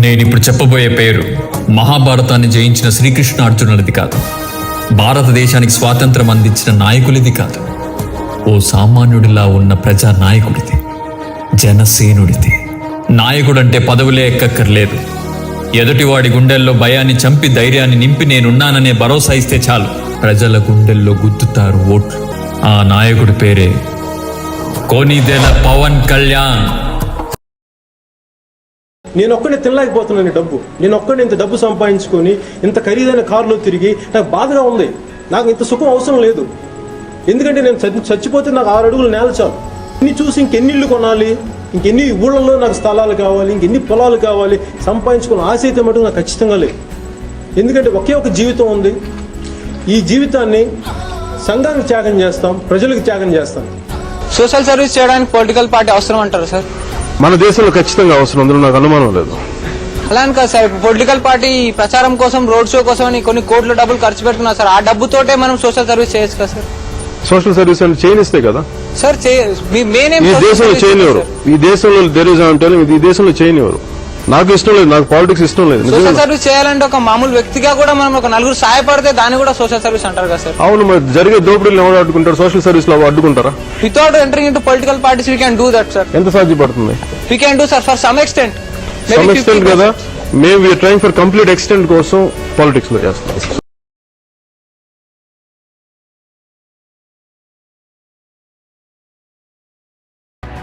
నేనిప్పుడు చెప్పబోయే పేరు మహాభారతాన్ని జయించిన శ్రీకృష్ణ అర్జునులది కాదు, భారతదేశానికి స్వాతంత్రం అందించిన నాయకులది కాదు, ఓ సామాన్యుడిలా ఉన్న ప్రజా నాయకుడిది, జనసేనుడిది. నాయకుడంటే పదవులే ఎక్కక్కర్లేదు. ఎదుటివాడి గుండెల్లో భయాన్ని చంపి ధైర్యాన్ని నింపి నేనున్నాననే భరోసా ఇస్తే చాలు, ప్రజల గుండెల్లో గుద్దుతారు ఓట్లు. ఆ నాయకుడి పేరే కోనిదెల పవన్ కళ్యాణ్. నేను ఒక్కడే తినలేకపోతున్నాను డబ్బు. నేను ఒక్కడే ఇంత డబ్బు సంపాదించుకొని ఇంత ఖరీదైన కారులో తిరిగి నాకు బాధగా ఉంది. నాకు ఇంత సుఖం అవసరం లేదు. ఎందుకంటే నేను చచ్చిపోతే నాకు 6 అడుగులు నేల చాలు. ఇన్ని చూసి ఇంకెన్ని ఇళ్ళు కొనాలి, ఇంకెన్ని ఊళ్ళల్లో నాకు స్థలాలు కావాలి, ఇంకెన్ని పొలాలు కావాలి, సంపాదించుకున్న ఆశ అయితే మటుకు నాకు ఖచ్చితంగా లేదు. ఎందుకంటే ఒకే ఒక జీవితం ఉంది. ఈ జీవితాన్ని సంఘానికి త్యాగం చేస్తాం, ప్రజలకు త్యాగం చేస్తాం. సోషల్ సర్వీస్ చేయడానికి పొలిటికల్ పార్టీ అవసరం అంటారు సార్? మన దేశంలో ఖచ్చితంగా అవసరం, అందులో నాకు అనుమానం లేదు. అలా అని కాదు సార్, పొలిటికల్ పార్టీ ప్రచారం కోసం, రోడ్ షో కోసం అని కొన్ని కోట్ల డబ్బులు ఖర్చు పెట్టుకున్నారు సార్. ఆ డబ్బుతోటే మనం సోషల్ సర్వీస్ చేయొచ్చు కదా సార్? సోషల్ సర్వీస్ అంటే చేయనిస్తే కదా సార్. ఈ దేశంలో చేయనివ్వరు. ఈ దేశంలో ఈ దేశంలో చేయనివ్వరు. నాకు ఇష్టం లేదు, నాకు పాలిటిక్స్ ఇష్టం లేదు. సోషల్ సర్వీస్ చేయాలంటే ఒక మామూలు వ్యక్తిగా కూడా మనం ఒక నలుగురు సహాయపడితే దాన్ని కూడా సోషల్ సర్వీస్ అంటారు కదా సార్? అవును, మరి జరిగే దోపిడీలు ఎవరు అడ్డుకుంటారు? సోషల్ సర్వీస్ లో అడ్డుకుంటారా? Without entering into political parties we can do that sir. ఎంత సాధ్యపడుతుంది? We can do sir for some extent. కదా, మేము we are trying for complete extent కోసం పాలిటిక్స్ లో చేస్తాం.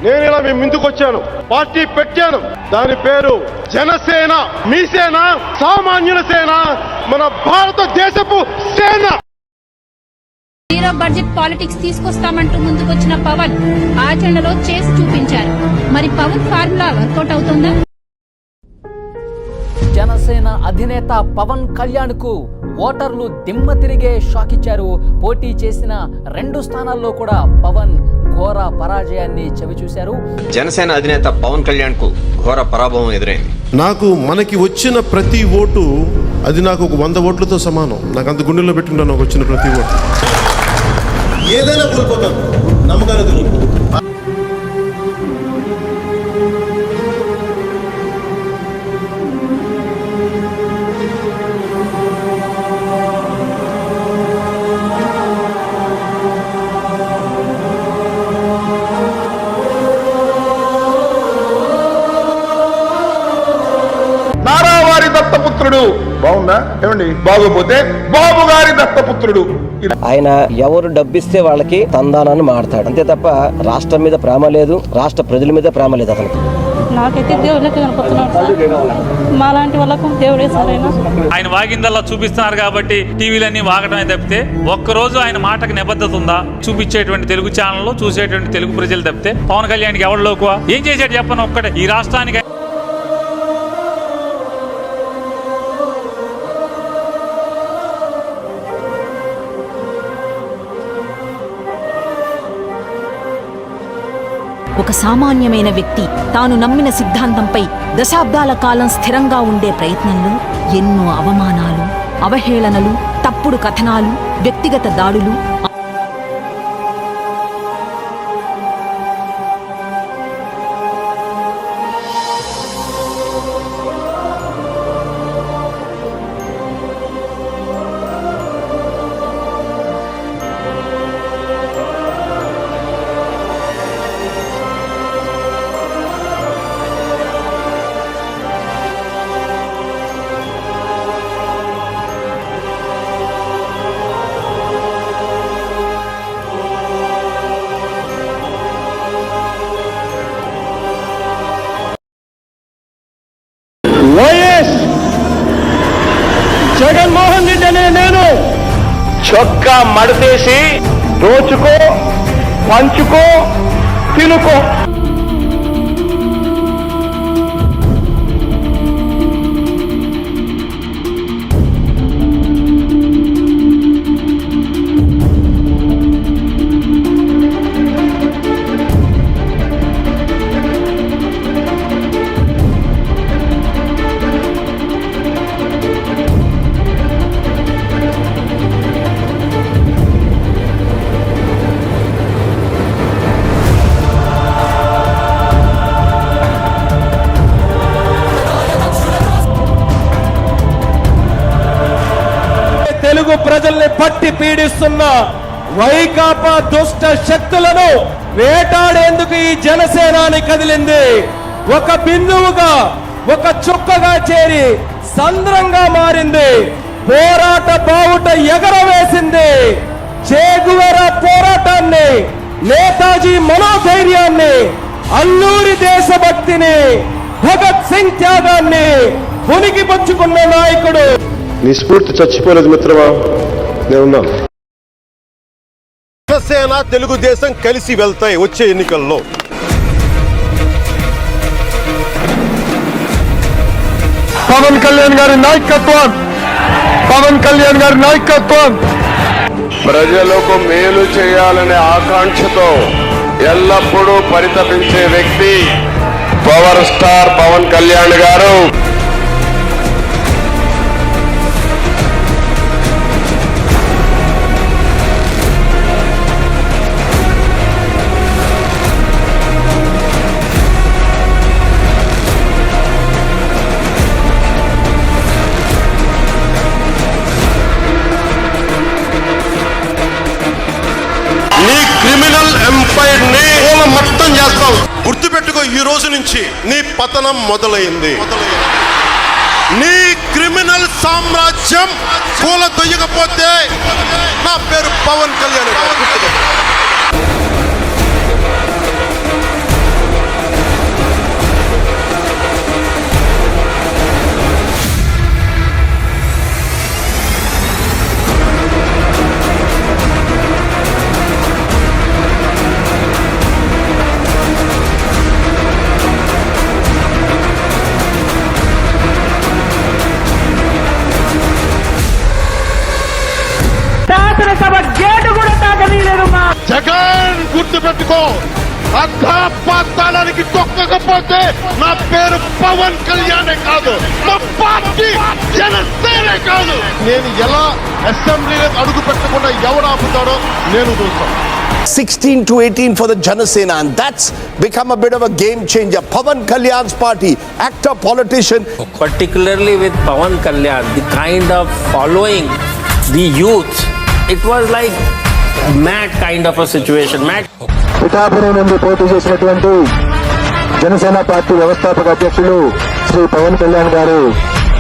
నేను ఇలా మీ ముందుకు వచ్చాను, పార్టీ పెట్టాను. దాని పేరు జనసేన. మీ సేన, సామాన్యుల సేన, మన భారతదేశపు సేన. జీరో బడ్జెట్ పాలిటిక్స్ తీసుకొస్తామంటూ ముందుకొచ్చిన పవన్ ఆచరణలో చేసి చూపించారు. మరి పవన్ ఫార్ములా వర్కౌట్ అవుతుందా? జనసేన అధినేత పవన్ కళ్యాణ్ కు ఓటర్లు దిమ్మ తిరిగే షాక్ ఇచ్చారు. పోటీ చేసిన 2 స్థానాల్లో కూడా పవన్ ఘోర పరాజయాన్ని చవిచూశారు. జనసేన అధినేత పవన్ కళ్యాణ్ కు ఘోర పరాభవం ఎదురైంది. మనకి వచ్చిన ప్రతి ఓటు అది నాకు ఒక 100 ఓట్లతో సమానం. నాకు అంత గుండెల్లో పెట్టుకుంటాను నాకు వచ్చిన ప్రతి ఓటు. ఏదైనా కోల్పోతాను, నమ్మకాన్ని నారావారి దత్తపుత్రుడు బాగుందా? ఏమండి, బాగోపోతే బాబు గారి దత్తపుత్రుడు. ఆయన ఎవరు డబ్బిస్తే వాళ్ళకి తందానాన్ని మాడతాడు, అంతే తప్ప రాష్ట్రం మీద ప్రేమ లేదు, రాష్ట్ర ప్రజల మీద ప్రేమ లేదు అతనికి. నాకైతే దేవుళ్ళకి కనపడుతున్నాడు. మాలాంటి వాళ్ళకు దేవుడే సరైన. ఆయన వాగిందల్లా చూపిస్తున్నారు కాబట్టి టీవీలన్నీ వాగటమే తప్పితే ఒక్కరోజు ఆయన మాటకు నిబద్ధత ఉందా? చూపించేటువంటి తెలుగు ఛానల్లో చూసేటువంటి తెలుగు ప్రజలు తప్పితే పవన్ కళ్యాణ్కి ఎవరు లోకువ? ఏం చేశాడు చెప్పను ఒక్కటే ఈ రాష్ట్రానికి? ఒక సామాన్యమైన వ్యక్తి తాను నమ్మిన సిద్ధాంతంపై దశాబ్దాల కాలం స్థిరంగా ఉండే ప్రయత్నంలో ఎన్నో అవమానాలు, అవహేళనలు, తప్పుడు కథనాలు, వ్యక్తిగత దాడులు, వైఎస్ జగన్మోహన్ రెడ్డి అనే నేను చొక్కా మడతేసి దోచుకో, పంచుకో, తినుకో. తెలుగు ప్రజల్ని పట్టి పీడిస్తున్న వైకాపా దుష్ట శక్తులను వేటాడేందుకు ఈ జనసేనాని కదిలింది. ఒక బిందువుగా, ఒక చుక్కగా చేరి సంద్రంగా మారింది. పోరాట బావుట ఎగరవేసింది. చేగువేరా పోరాటాన్ని, నేతాజీ మనోధైర్యాన్ని, అల్లూరి దేశభక్తిని, భగత్ సింగ్ త్యాగాన్ని ఉనికి పంచుకున్న నాయకుడు. నీ స్ఫూర్తి చచ్చిపోలేదు మిత్రమా, నేనున్నాను. జనసేన తెలుగుదేశం కలిసి వెళ్తాయి వచ్చే ఎన్నికల్లో. పవన్ కళ్యాణ్ గారి నాయకత్వం, పవన్ కళ్యాణ్ గారి నాయకత్వం ప్రజలకు మేలు చేయాలనే ఆకాంక్షతో ఎల్లప్పుడూ పరితపించే వ్యక్తి పవర్ స్టార్ పవన్ కళ్యాణ్ గారు. నీ క్రిమినల్ ఎంపైర్ ని మొత్తం చేస్తాం. గుర్తుపెట్టుకో, ఈ రోజు నుంచి నీ పతనం మొదలైంది. నీ క్రిమినల్ సామ్రాజ్యం కూలదొయ్యకపోతే నా పేరు పవన్ కళ్యాణ్. జగన్ గుర్తుపెట్టుకో, అర్ధపాతాళానికి తొక్కకపోతే నా పేరు పవన్ కళ్యాణే కాదు, మా పార్టీ జనసేనే కాదు. నేను ఎలా అసెంబ్లీలో అడుగు పెట్టకుండా ఎవరు ఆపుతాడో నేను చూస్తాను. 16 to 18 for the Janasena, and that's become a bit of a game changer. Pawan Kalyan's party, actor, politician. Particularly with Pawan Kalyan, the kind of following the youth, it was like mad kind of a situation. Mad. Pithapuram నుండి పోటీ చేసినటువంటి Janasena party వ్యవస్థాపక అధ్యక్షులు శ్రీ పవన్ కళ్యాణ్ గారు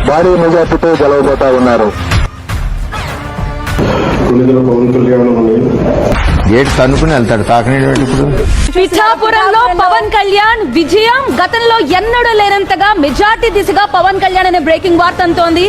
భారీ మెజార్టీతో గెలవబోతా ఉన్నారు. Pawan Kalyan gate తన్నుకుని వెళ్తాడు, తాకనేడు ఇప్పుడు. పిఠాపురంలో పవన్ కళ్యాణ్ విజయం గతంలో ఎన్నడూ లేనంతగా మెజార్టీ దిశగా పవన్ కళ్యాణ్ అనే బ్రేకింగ్ వార్త అంతోంది.